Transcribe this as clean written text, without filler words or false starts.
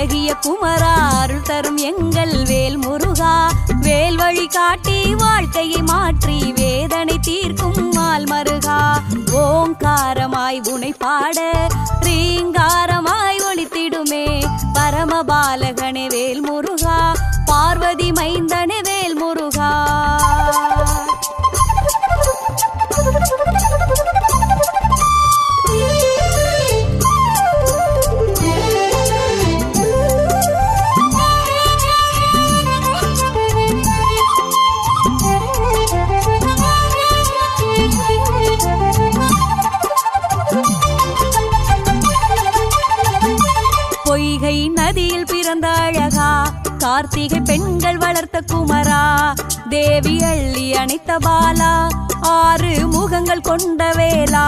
அழகிய குமரா அருள் தரும் எங்கள் வேல் முருகா வேல் வழி காட்டி வாழ்க்கையை மாற்றி வேதனை தீர்க்கும் மால் மருகா ஓங்காரமாய் உனை பாட ரீங்காரமாய் ஒளித்திடுமே பரமபாலகனே வேல் முருகா பார்வதி மைந்தனே வேல் முருகா பொய்கை நதியில் பிறந்த அழகா கார்த்திகை பெண்கள் வளர்த்த குமரா தேவி அள்ளி அணைத்த பாலா ஆறு முகங்கள் கொண்ட வேலா